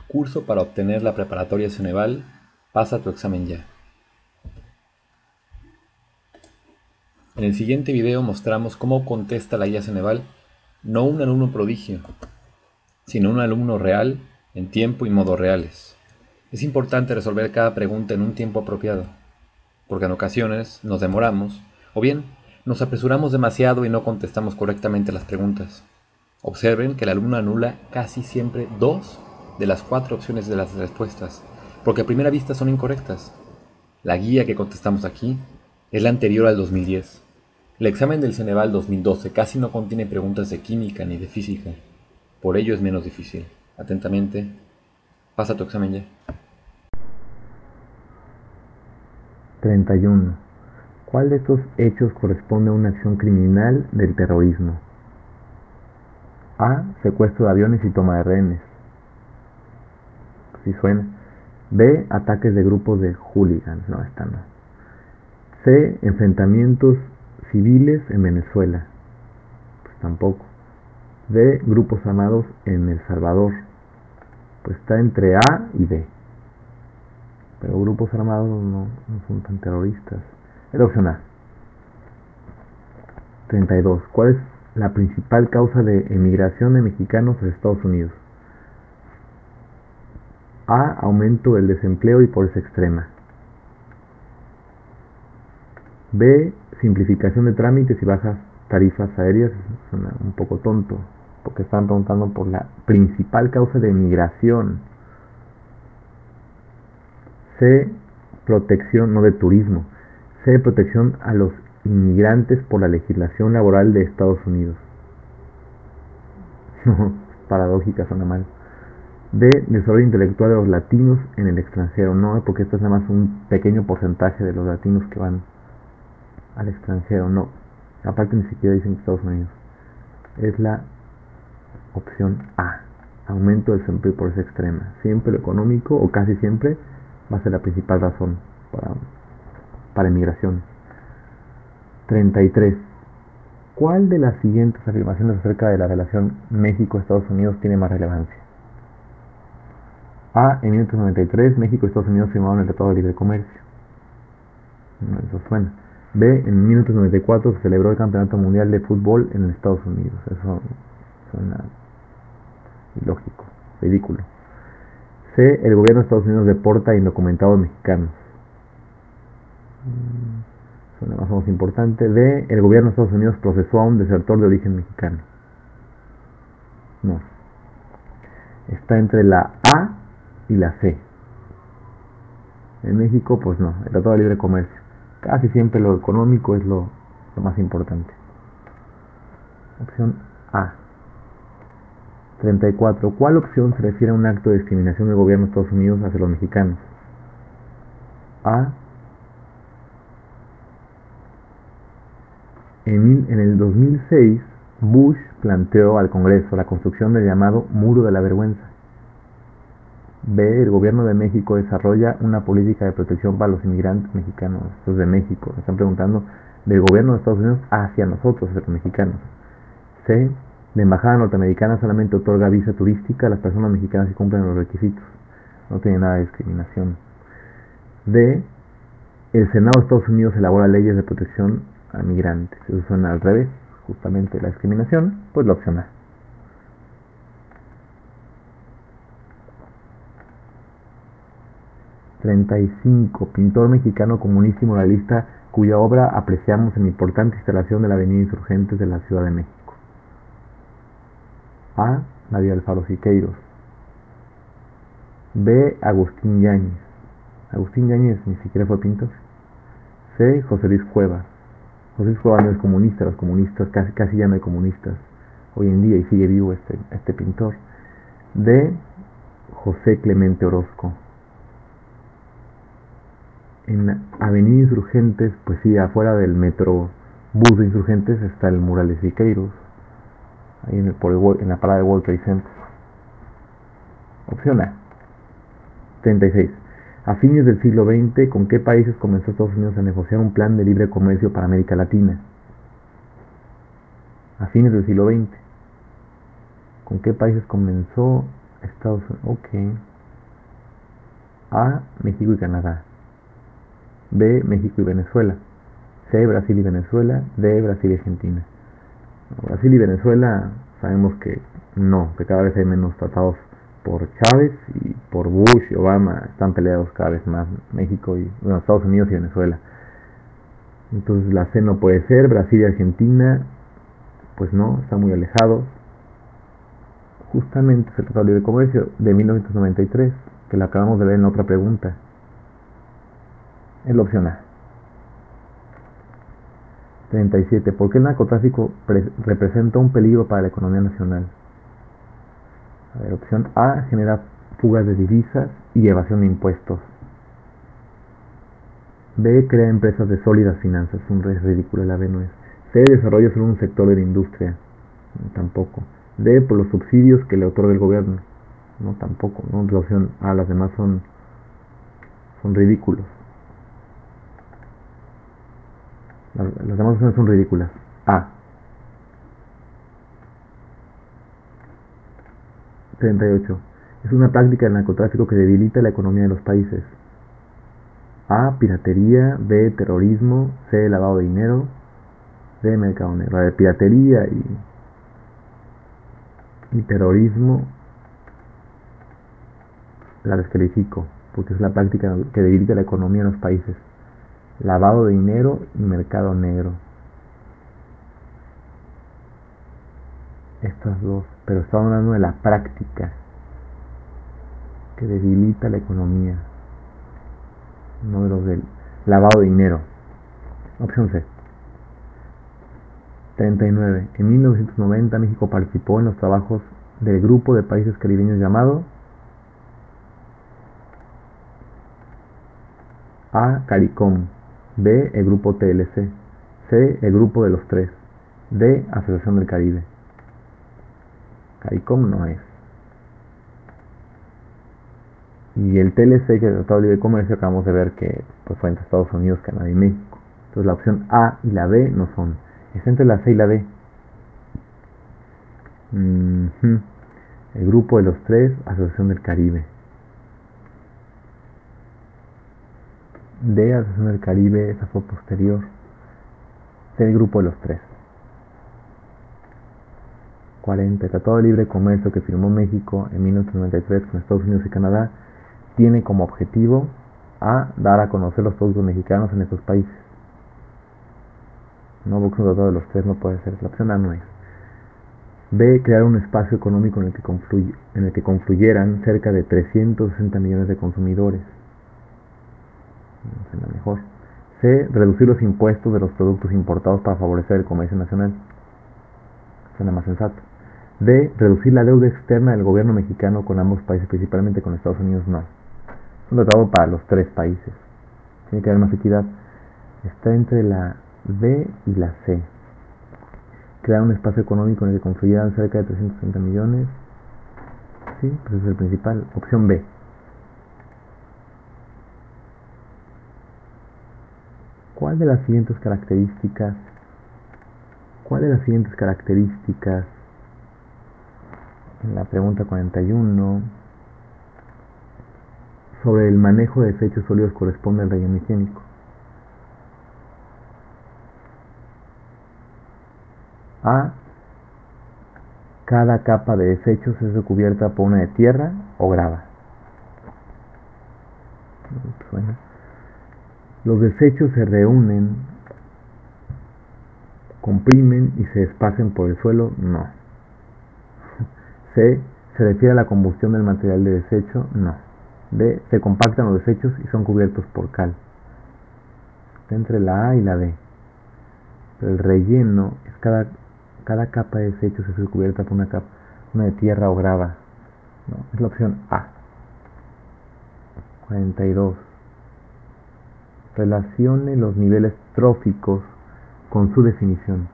Curso para obtener la preparatoria Ceneval. Pasa tu examen ya. En el siguiente video mostramos cómo contesta la guía Ceneval, no un alumno prodigio, sino un alumno real en tiempo y modo reales. Es importante resolver cada pregunta en un tiempo apropiado, porque en ocasiones nos demoramos, o bien nos apresuramos demasiado y no contestamos correctamente las preguntas. Observen que el alumno anula casi siempre 2 de las 4 opciones de las respuestas, porque a primera vista son incorrectas. La guía que contestamos aquí es la anterior al 2010. El examen del Ceneval 2012 casi no contiene preguntas de química ni de física, por ello es menos difícil. Atentamente, pasa tu examen ya. 31. ¿Cuál de estos hechos corresponde a una acción criminal del terrorismo? A. Secuestro de aviones y toma de rehenes. Si suena. B. Ataques de grupos de hooligans. No, esta no. C. Enfrentamientos civiles en Venezuela. Pues tampoco. D. Grupos armados en El Salvador. Pues está entre A y D. Pero grupos armados no son tan terroristas. Es la opción A. 32. ¿Cuál es la principal causa de emigración de mexicanos a Estados Unidos? A. Aumento del desempleo y pobreza extrema. B. Simplificación de trámites y bajas tarifas aéreas. Suena un poco tonto, porque están preguntando por la principal causa de emigración. C. Protección, no de turismo. C. Protección a los inmigrantes por la legislación laboral de Estados Unidos. Paradójica, suena mal. D. Desarrollo intelectual de los latinos en el extranjero. No, porque esto es nada más un pequeño porcentaje de los latinos que van al extranjero. No, aparte ni siquiera dicen Estados Unidos. Es la opción A. Aumento del desempleo y pobreza extrema. Siempre lo económico, o casi siempre, va a ser la principal razón para emigración. 33. ¿Cuál de las siguientes afirmaciones acerca de la relación México-Estados Unidos tiene más relevancia? A. En 1993, México y Estados Unidos firmaron el Tratado de Libre Comercio. No, eso suena. B. En 1994 se celebró el Campeonato Mundial de Fútbol en Estados Unidos. Eso suena ilógico, ridículo. C. El gobierno de Estados Unidos deporta a indocumentados mexicanos. Suena más o menos importante. D. El gobierno de Estados Unidos procesó a un desertor de origen mexicano. No. Está entre la A y la C. En México, pues no, el Tratado de Libre Comercio. Casi siempre lo económico es lo más importante. Opción A. 34. ¿Cuál opción se refiere a un acto de discriminación del gobierno de Estados Unidos hacia los mexicanos? A. En el 2006, Bush planteó al Congreso la construcción del llamado Muro de la Vergüenza. B. El gobierno de México desarrolla una política de protección para los inmigrantes mexicanos. Esto es de México. Me están preguntando del gobierno de Estados Unidos hacia nosotros, hacia los mexicanos. C. La embajada norteamericana solamente otorga visa turística a las personas mexicanas que cumplen los requisitos. No tiene nada de discriminación. D. El Senado de Estados Unidos elabora leyes de protección a migrantes. Eso suena al revés, justamente la discriminación, pues la opción A. 35. Pintor mexicano comunista y moralista cuya obra apreciamos en la importante instalación de la Avenida Insurgentes de la Ciudad de México. A. Nadia Alfaro Siqueiros. B. Agustín Yáñez. Agustín Yáñez ni siquiera fue pintor. C. José Luis Cuevas. José Luis Cuevas no es comunista, los comunistas, casi ya no hay comunistas hoy en día y sigue vivo este pintor. D. José Clemente Orozco. En Avenida Insurgentes, pues sí, afuera del metro bus de Insurgentes está el mural de Siqueiros, ahí en la parada de World Trade Center. Opción A. 36. A fines del siglo XX, ¿con qué países comenzó Estados Unidos a negociar un plan de libre comercio para América Latina? A fines del siglo XX, ¿con qué países comenzó Estados Unidos? Ok. A, México y Canadá. B, México y Venezuela. C, Brasil y Venezuela. D, Brasil y Argentina. Brasil y Venezuela sabemos que no, que cada vez hay menos tratados por Chávez y por Bush y Obama. Están peleados cada vez más México y Estados Unidos y Venezuela. Entonces la C no puede ser. Brasil y Argentina, pues no, están muy alejados. Justamente es el Tratado de Libre Comercio de 1993, que lo acabamos de ver en la otra pregunta. Es la opción A. 37. ¿Por qué el narcotráfico representa un peligro para la economía nacional? A ver, opción A, genera fugas de divisas y evasión de impuestos. B, crea empresas de sólidas finanzas. Es ridículo, la B no es. C, desarrolla solo un sector de la industria. Tampoco. D, por los subsidios que le otorga el gobierno. No, tampoco. No, la opción A, las demás son ridículos. Las demás opciones son ridículas. A. 38. Es una práctica del narcotráfico que debilita la economía de los países. A, piratería. B, terrorismo. C, lavado de dinero. D, mercado negro. De piratería y terrorismo la descalifico, porque es la práctica que debilita la economía de los países. Lavado de dinero y mercado negro. Estas dos, pero estamos hablando de la práctica que debilita la economía, no de los del lavado de dinero. Opción C. 39. En 1990 México participó en los trabajos del grupo de países caribeños llamado A, CARICOM. B, el grupo TLC. C, el grupo de los tres. D, Asociación del Caribe. CARICOM no es. Y el TLC, que es el Tratado de Libre Comercio, acabamos de ver que pues, fue entre Estados Unidos, Canadá y México. Entonces la opción A y la B no son. Es entre la C y la D. El grupo de los tres, Asociación del Caribe. D, Asociación del Caribe, esa fue posterior. C, el grupo de los tres. 40. El Tratado de Libre Comercio que firmó México en 1993 con Estados Unidos y Canadá tiene como objetivo A, dar a conocer los productos mexicanos en estos países. No, porque un tratado de los tres no puede ser. La opción A no es. B, crear un espacio económico en el que confluyeran cerca de 360 millones de consumidores. No será mejor. C, reducir los impuestos de los productos importados para favorecer el comercio nacional. Suena más sensato. D, reducir la deuda externa del gobierno mexicano con ambos países, principalmente con Estados Unidos. No. Es un tratado para los tres países. Tiene que haber más equidad. Está entre la B y la C. Crear un espacio económico en el que confluyeran cerca de 360 millones. Sí, pues es el principal. Opción B. ¿Cuál de las siguientes características en la pregunta 41 sobre el manejo de desechos sólidos corresponde al relleno higiénico? A. Cada capa de desechos es recubierta por una de tierra o grava. Suena. Los desechos se reúnen, comprimen y se esparcen por el suelo. No. C. Se refiere a la combustión del material de desecho. No. D. Se compactan los desechos y son cubiertos por cal. Está entre la A y la D. Pero el relleno es cada capa de desechos es recubierta por una de tierra o grava. No, es la opción A. 42. Relacione los niveles tróficos con su definición.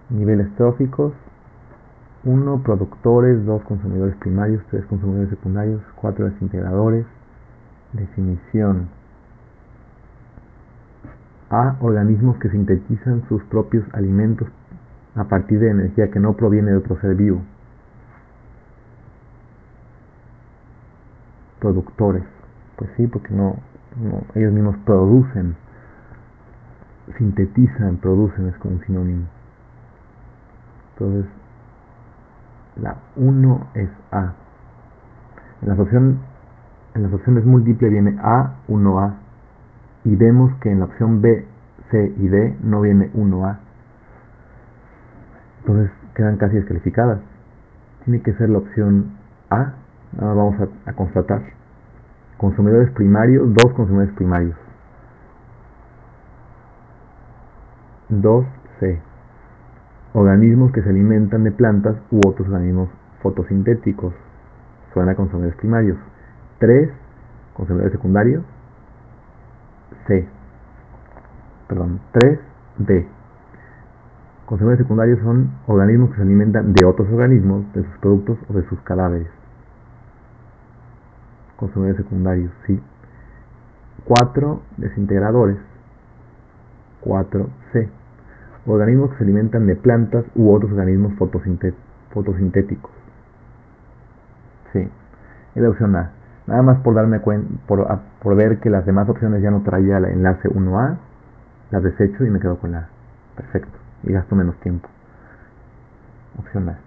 Niveles tróficos: 1. Productores. 2. Consumidores primarios. 3. Consumidores secundarios. 4. Desintegradores. Definición: A. Organismos que sintetizan sus propios alimentos a partir de energía que no proviene de otro ser vivo. productores. Pues sí, porque ellos mismos producen, sintetizan, producen, es como un sinónimo. Entonces, la 1 es A. En las opciones múltiples viene A, 1A. Y vemos que en la opción B, C y D no viene 1A. Entonces quedan casi descalificadas. Tiene que ser la opción A. Ahora vamos a constatar. Consumidores primarios, 2 consumidores primarios. 2C. Organismos que se alimentan de plantas u otros organismos fotosintéticos. Suena a consumidores primarios. 3 consumidores secundarios. 3D. Consumidores secundarios son organismos que se alimentan de otros organismos, de sus productos o de sus cadáveres. Consumidores secundarios, sí. 4 desintegradores. 4C. Organismos que se alimentan de plantas u otros organismos fotosintéticos. Sí, es la opción A. Nada más por darme cuenta, por ver que las demás opciones ya no traía el enlace 1A, las desecho y me quedo con la A. Perfecto. Y gasto menos tiempo. Opción A.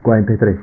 43.